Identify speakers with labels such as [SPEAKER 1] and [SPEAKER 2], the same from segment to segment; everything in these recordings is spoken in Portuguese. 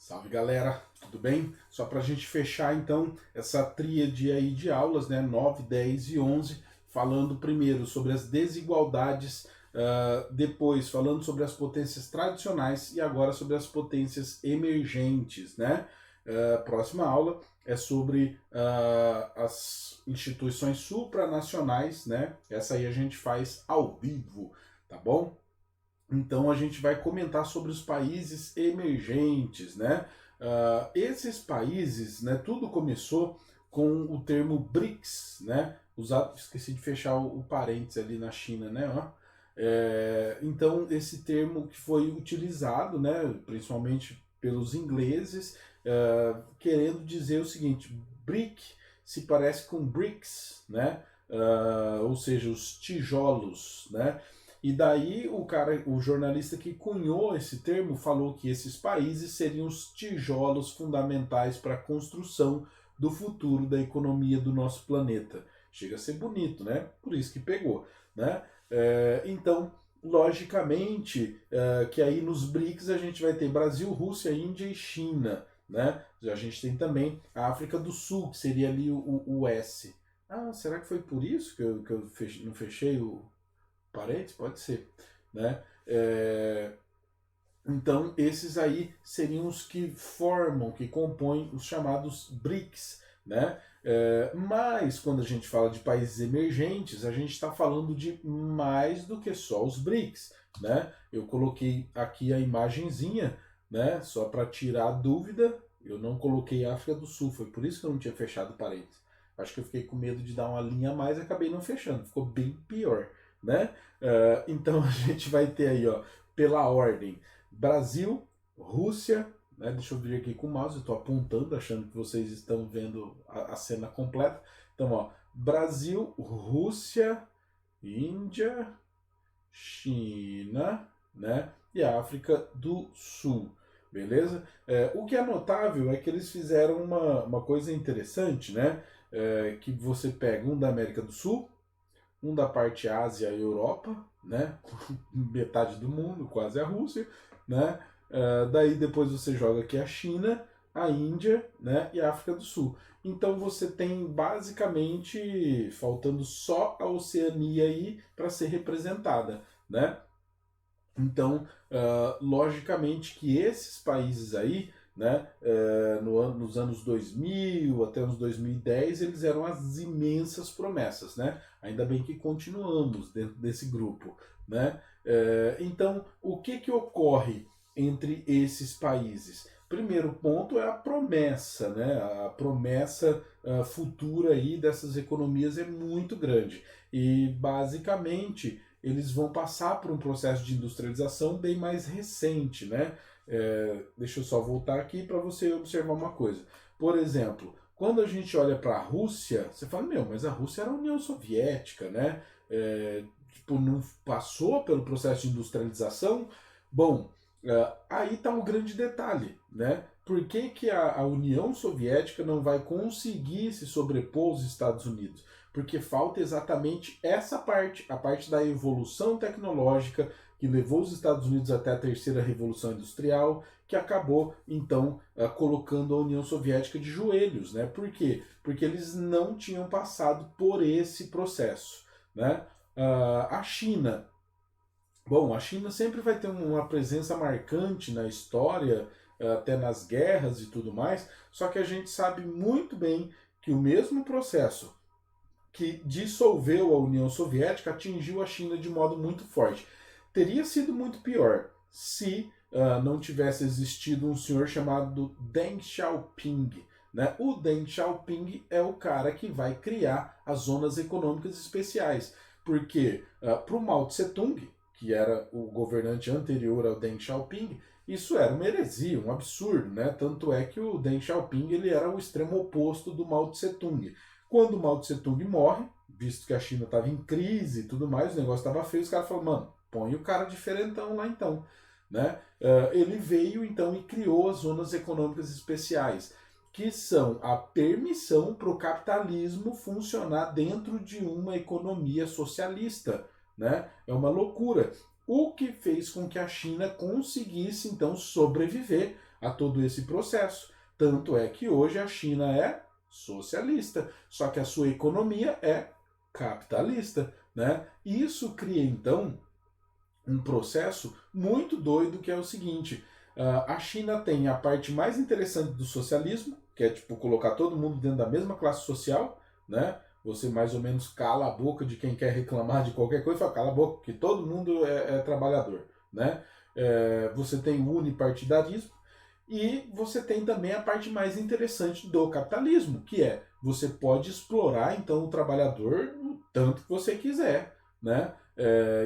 [SPEAKER 1] Salve galera, tudo bem? Só para a gente fechar então essa tríade aí de aulas, né, 9, 10 e 11, falando primeiro sobre as desigualdades, depois falando sobre as potências tradicionais e agora sobre as potências emergentes, né? Próxima aula é sobre as instituições supranacionais, né? Essa aí a gente faz ao vivo, tá bom? Então a gente vai comentar sobre os países emergentes, né? Esses países, né? Tudo começou com o termo BRICS, né? Usado, esqueci de fechar o parênteses ali na China, né? Ó. Então esse termo que foi utilizado, né? Principalmente pelos ingleses, querendo dizer o seguinte: BRIC se parece com BRICS, né? Ou seja, os tijolos, né? E daí o jornalista que cunhou esse termo falou que esses países seriam os tijolos fundamentais para a construção do futuro da economia do nosso planeta. Chega a ser bonito, né? Por isso que pegou, né? Então, logicamente, que aí nos BRICS a gente vai ter Brasil, Rússia, Índia e China, né? A gente tem também a África do Sul, que seria ali o S. Ah, será que foi por isso que eu não fechei o parênteses? Pode ser, né? Então, esses aí seriam os que formam, que compõem os chamados BRICS, né? Mas, quando a gente fala de países emergentes, a gente está falando de mais do que só os BRICS, né? Eu coloquei aqui a imagenzinha, né? Só para tirar a dúvida, eu não coloquei África do Sul, foi por isso que eu não tinha fechado parênteses. Acho que eu fiquei com medo de dar uma linha a mais e acabei não fechando, ficou bem pior, né? Então, a gente vai ter aí, ó, pela ordem, Brasil, Rússia, né? Deixa eu vir aqui com o mouse, eu estou apontando, achando que vocês estão vendo a cena completa. Então, ó, Brasil, Rússia, Índia, China, né? E a África do Sul, beleza? O que é notável é que eles fizeram uma coisa interessante, né? Que você pega um da América do Sul, um da parte Ásia e Europa, né? Metade do mundo, quase a Rússia, né? Daí depois você joga aqui a China, a Índia, né? E a África do Sul. Então você tem basicamente faltando só a Oceania aí para ser representada, né? Então, logicamente que esses países aí, né, nos anos 2000 até os 2010, eles eram as imensas promessas, né? Ainda bem que continuamos dentro desse grupo, né? Então, o que ocorre entre esses países? Primeiro ponto é a promessa, né? A promessa futura aí dessas economias é muito grande e basicamente eles vão passar por um processo de industrialização bem mais recente, né? Deixa eu só voltar aqui para você observar uma coisa. Por exemplo, quando a gente olha para a Rússia, você fala, meu, mas a Rússia era a União Soviética, né? Tipo, não passou pelo processo de industrialização? Bom, aí está o grande detalhe, né? Por que, que a União Soviética não vai conseguir se sobrepor aos Estados Unidos? Porque falta exatamente essa parte, a parte da evolução tecnológica que levou os Estados Unidos até a terceira revolução industrial, que acabou então colocando a União Soviética de joelhos, né? Por quê? Porque eles não tinham passado por esse processo, né? A China, bom, a China sempre vai ter uma presença marcante na história, até nas guerras e tudo mais, só que a gente sabe muito bem que o mesmo processo que dissolveu a União Soviética atingiu a China de modo muito forte. Teria sido muito pior se não tivesse existido um senhor chamado Deng Xiaoping. Né? O Deng Xiaoping é o cara que vai criar as zonas econômicas especiais. Porque para o Mao Tse Tung, que era o governante anterior ao Deng Xiaoping, isso era uma heresia, um absurdo, né? Tanto é que o Deng Xiaoping ele era o extremo oposto do Mao Tse Tung. Quando o Mao Tse Tung morre, visto que a China estava em crise e tudo mais, o negócio estava feio, os caras falaram, mano, põe o cara diferentão lá então. Né? Ele veio então e criou as zonas econômicas especiais, que são a permissão para o capitalismo funcionar dentro de uma economia socialista. Né? É uma loucura. o que fez com que a China conseguisse, então, sobreviver a todo esse processo. Tanto é que hoje a China é socialista, só que a sua economia é capitalista, né? Isso cria, então, um processo muito doido que é o seguinte: a China tem a parte mais interessante do socialismo, que é tipo colocar todo mundo dentro da mesma classe social, né? Você mais ou menos cala a boca de quem quer reclamar de qualquer coisa e fala, cala a boca, porque todo mundo é trabalhador, né? Você tem o unipartidarismo e você tem também a parte mais interessante do capitalismo, que é você pode explorar então o trabalhador o tanto que você quiser, né?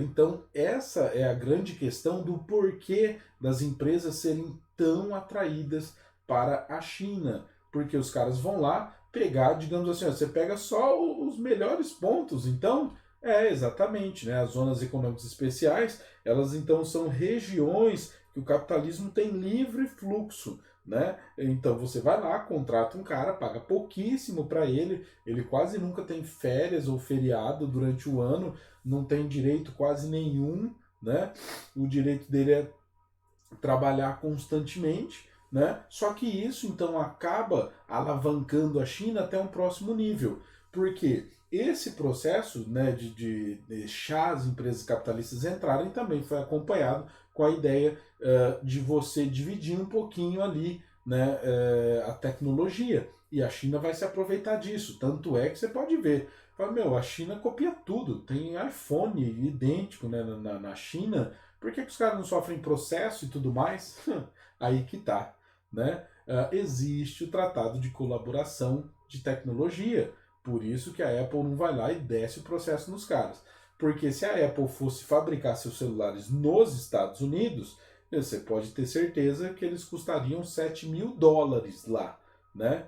[SPEAKER 1] Então, essa é a grande questão do porquê das empresas serem tão atraídas para a China. Porque os caras vão lá pegar, digamos assim, ó, você pega só os melhores pontos. Então, exatamente, né? As zonas econômicas especiais, elas então são regiões que o capitalismo tem livre fluxo. Né? Então você vai lá, contrata um cara, paga pouquíssimo para ele quase nunca tem férias ou feriado durante o ano, não tem direito quase nenhum, né? O direito dele é trabalhar constantemente, né? Só que isso então acaba alavancando a China até um próximo nível, porque esse processo, né, de deixar as empresas capitalistas entrarem também foi acompanhado com a ideia de você dividir um pouquinho ali, né, a tecnologia. E a China vai se aproveitar disso. Tanto é que você pode ver. Fala, meu, a China copia tudo. Tem iPhone idêntico, né, na China. Por que os caras não sofrem processo e tudo mais? Aí que tá, né? Existe o tratado de colaboração de tecnologia. Por isso que a Apple não vai lá e desce o processo nos caras. Porque se a Apple fosse fabricar seus celulares nos Estados Unidos, você pode ter certeza que eles custariam $7.000 lá, né?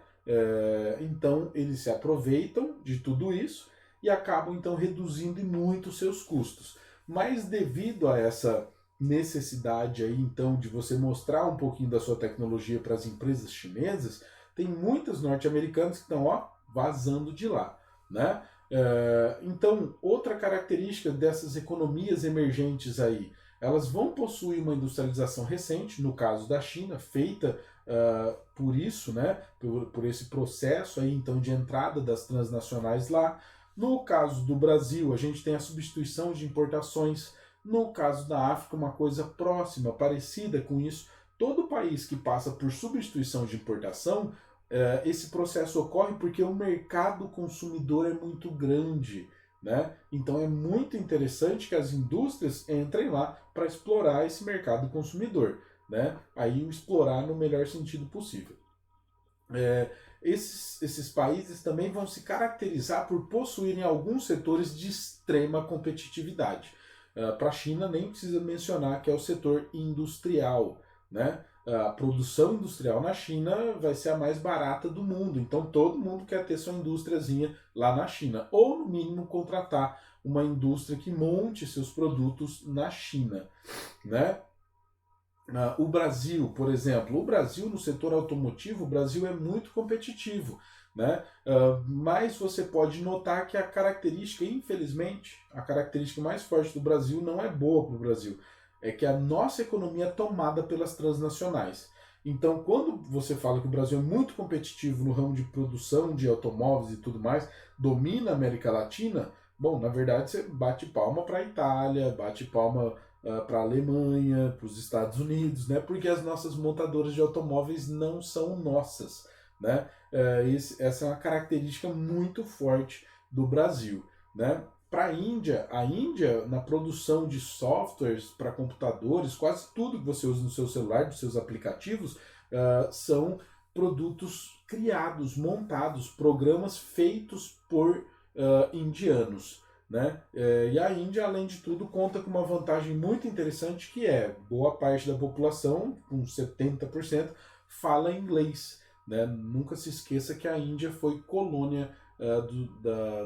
[SPEAKER 1] Então eles se aproveitam de tudo isso e acabam então reduzindo muito os seus custos. Mas devido a essa necessidade aí, então, de você mostrar um pouquinho da sua tecnologia para as empresas chinesas, tem muitos norte-americanos que estão, ó, vazando de lá, né? Então, outra característica dessas economias emergentes aí, elas vão possuir uma industrialização recente, no caso da China, feita por isso, né? Por esse processo aí, então, de entrada das transnacionais lá. No caso do Brasil, a gente tem a substituição de importações. No caso da África, uma coisa próxima, parecida com isso. Todo país que passa por substituição de importação, esse processo ocorre porque o mercado consumidor é muito grande. Né? Então é muito interessante que as indústrias entrem lá para explorar esse mercado consumidor. Né? Aí explorar no melhor sentido possível. Esses países também vão se caracterizar por possuírem alguns setores de extrema competitividade. Para a China, nem precisa mencionar que é o setor industrial. Né? A produção industrial na China vai ser a mais barata do mundo, então todo mundo quer ter sua indústriazinha lá na China, ou no mínimo contratar uma indústria que monte seus produtos na China. Né? O Brasil, por exemplo, o Brasil no setor automotivo, o Brasil é muito competitivo, né? Mas você pode notar que a característica, infelizmente, a característica mais forte do Brasil não é boa para o Brasil, é que a nossa economia é tomada pelas transnacionais. Então, quando você fala que o Brasil é muito competitivo no ramo de produção de automóveis e tudo mais, domina a América Latina, bom, na verdade você bate palma para a Itália, bate palma para a Alemanha, para os Estados Unidos, né? Porque as nossas montadoras de automóveis não são nossas, né? Essa é uma característica muito forte do Brasil, né? Para a Índia, na produção de softwares para computadores, quase tudo que você usa no seu celular, dos seus aplicativos, são produtos criados, montados, programas feitos por indianos. Né? E a Índia, além de tudo, conta com uma vantagem muito interessante que é boa parte da população, com 70%, fala inglês. Né? Nunca se esqueça que a Índia foi colônia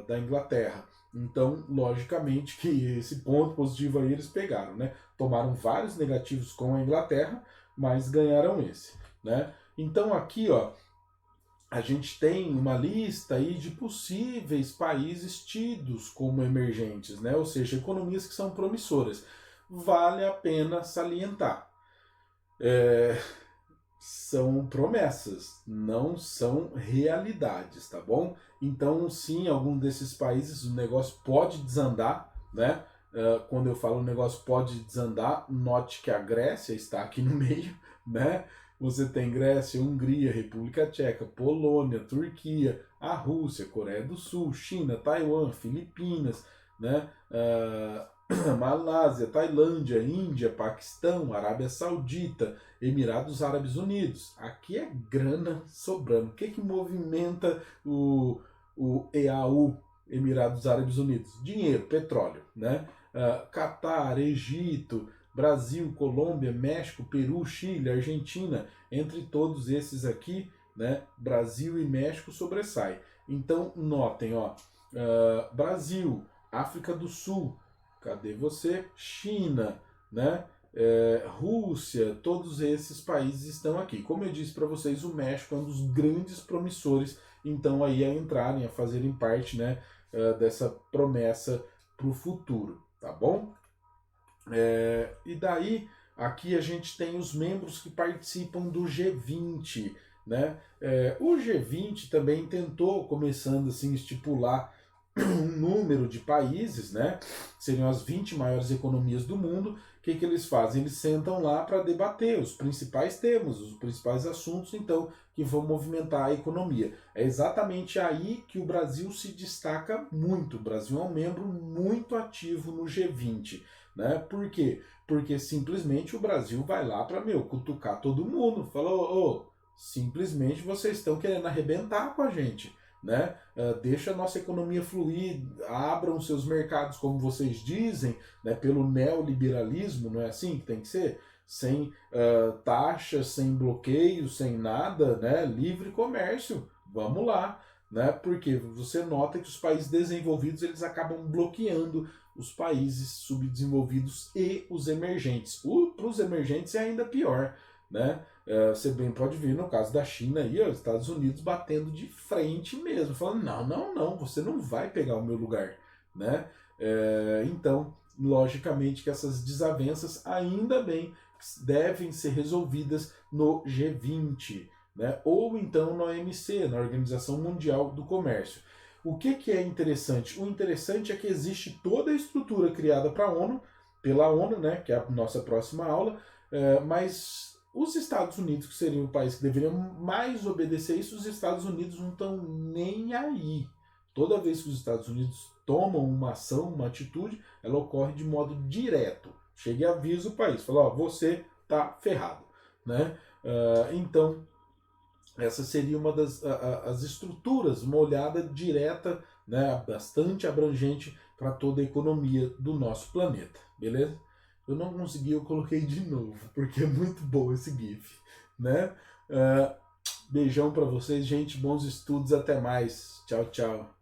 [SPEAKER 1] da Inglaterra. Então, logicamente que esse ponto positivo aí eles pegaram. Né? Tomaram vários negativos com a Inglaterra, mas ganharam esse. Né? Então aqui, ó, a gente tem uma lista aí de possíveis países tidos como emergentes, né? Ou seja, economias que são promissoras. vale a pena salientar. É, são promessas, não são realidades, tá bom? Então, sim, algum desses países o negócio pode desandar, né? Quando eu falo o negócio pode desandar, note que a Grécia está aqui no meio, né? Você tem Grécia, Hungria, República Tcheca, Polônia, Turquia, a Rússia, Coreia do Sul, China, Taiwan, Filipinas, né? Malásia, Tailândia, Índia, Paquistão, Arábia Saudita, Emirados Árabes Unidos. Aqui é grana sobrando. O que, que movimenta o EAU, Emirados Árabes Unidos? Dinheiro, petróleo, né? Catar, Egito, Brasil, Colômbia, México, Peru, Chile, Argentina, entre todos esses aqui, né? Brasil e México sobressaem. Então, notem, ó, Brasil, África do Sul, cadê você? China, né? Rússia, todos esses países estão aqui. Como eu disse para vocês, o México é um dos grandes promissores, então aí a entrarem, a fazerem parte, né, dessa promessa para o futuro, tá bom? E daí, aqui a gente tem os membros que participam do G20, né? O G20 também tentou, começando assim, estipular um número de países, né? Seriam as 20 maiores economias do mundo. O que, que eles fazem? Eles sentam lá para debater os principais temas, os principais assuntos, então, que vão movimentar a economia. É exatamente aí que o Brasil se destaca muito. O Brasil é um membro muito ativo no G20. Né? Por quê? Porque simplesmente o Brasil vai lá para, cutucar todo mundo. Falou, simplesmente vocês estão querendo arrebentar com a gente. Né? Deixa a nossa economia fluir, abram seus mercados, como vocês dizem, né? Pelo neoliberalismo, não é assim que tem que ser? Sem taxas, sem bloqueios, sem nada, né? Livre comércio, vamos lá. Né? Porque você nota que os países desenvolvidos eles acabam bloqueando os países subdesenvolvidos e os emergentes. Para os emergentes é ainda pior, né? Você bem pode ver no caso da China aí, os Estados Unidos batendo de frente mesmo, falando, não, você não vai pegar o meu lugar, né? Então, logicamente que essas desavenças ainda bem devem ser resolvidas no G20, né? Ou então na OMC, na Organização Mundial do Comércio. O que é interessante? O interessante é que existe toda a estrutura criada para a ONU, pela ONU, né, que é a nossa próxima aula, mas os Estados Unidos, que seriam o país que deveriam mais obedecer isso, os Estados Unidos não estão nem aí. Toda vez que os Estados Unidos tomam uma ação, uma atitude, ela ocorre de modo direto. Chega e avisa o país, fala, você tá ferrado. Né? Então, essa seria uma das as estruturas, uma olhada direta, né, bastante abrangente para toda a economia do nosso planeta, beleza? Eu não consegui, eu coloquei de novo, porque é muito bom esse GIF, né? Beijão para vocês, gente, bons estudos, até mais, tchau, tchau.